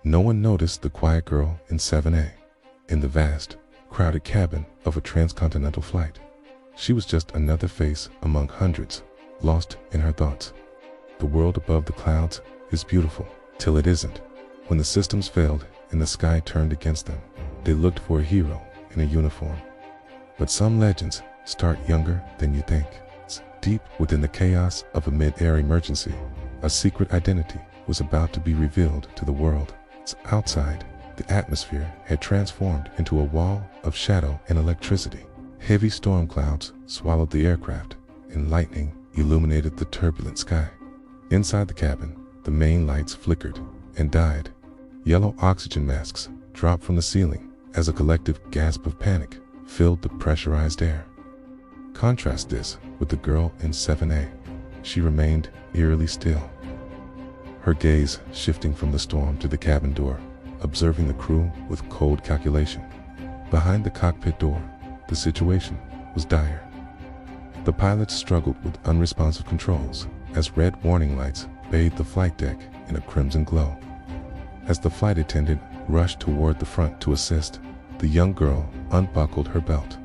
No one noticed the quiet girl in 7A, in the vast, crowded cabin of a transcontinental flight. She was just another face among hundreds, lost in her thoughts. The world above the clouds is beautiful, till it isn't. When the systems failed and the sky turned against them, they looked for a hero in a uniform. But some legends start younger than you think. Deep within the chaos of a mid-air emergency, a secret identity was about to be revealed to the world. Outside, the atmosphere had transformed into a wall of shadow and electricity. Heavy storm clouds swallowed the aircraft, and lightning illuminated the turbulent sky. Inside the cabin, the main lights flickered and died. Yellow oxygen masks dropped from the ceiling as a collective gasp of panic filled the pressurized air. Contrast this with the girl in 7A. She remained eerily still, her gaze shifting from the storm to the cabin door, observing the crew with cold calculation. Behind the cockpit door, the situation was dire. The pilots struggled with unresponsive controls as red warning lights bathed the flight deck in a crimson glow. As the flight attendant rushed toward the front to assist, the young girl unbuckled her belt.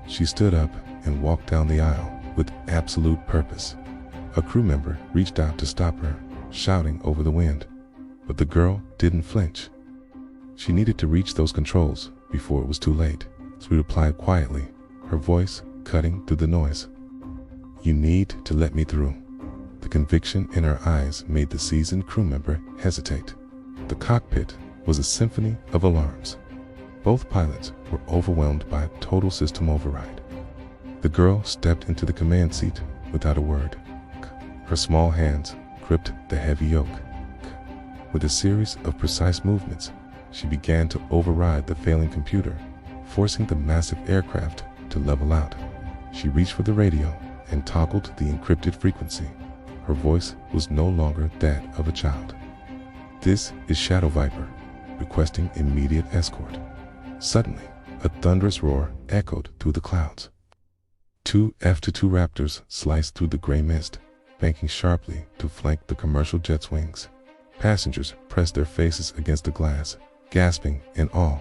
She stood up and walked down the aisle with absolute purpose. A crew member reached out to stop her, shouting over the wind, but the girl didn't flinch. She needed to reach those controls before it was too late. She replied quietly, her voice cutting through the noise. "You need to let me through." The conviction in her eyes made the seasoned crew member hesitate. The cockpit was a symphony of alarms. Both pilots were overwhelmed by a total system override. The girl stepped into the command seat without a word. Her small hands gripped the heavy yoke. With a series of precise movements, she began to override the failing computer, forcing the massive aircraft to level out. She reached for the radio and toggled the encrypted frequency. Her voice was no longer that of a child. "This is Shadow Viper, requesting immediate escort." Suddenly, a thunderous roar echoed through the clouds. Two F-22 Raptors sliced through the gray mist, banking sharply to flank the commercial jet's wings. Passengers pressed their faces against the glass, gasping in awe.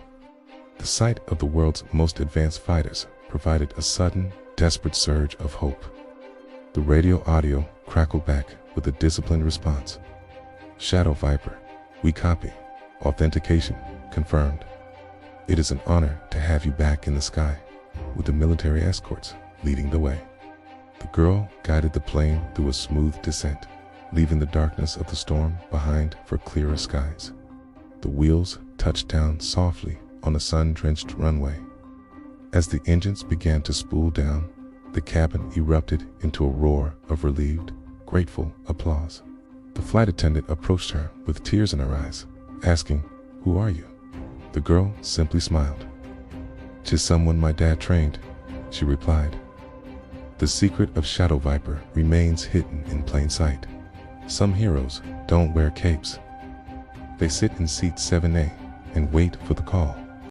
The sight of the world's most advanced fighters provided a sudden, desperate surge of hope. The radio audio crackled back with a disciplined response. "Shadow Viper, we copy. Authentication confirmed. It is an honor to have you back in the sky," with the military escorts leading the way. The girl guided the plane through a smooth descent, leaving the darkness of the storm behind for clearer skies. The wheels touched down softly on a sun-drenched runway. As the engines began to spool down, the cabin erupted into a roar of relieved, grateful applause. The flight attendant approached her with tears in her eyes, asking, "Who are you?" The girl simply smiled. "Just someone my dad trained," she replied. The secret of Shadow Viper remains hidden in plain sight. Some heroes don't wear capes. They sit in seat 7A and wait for the call.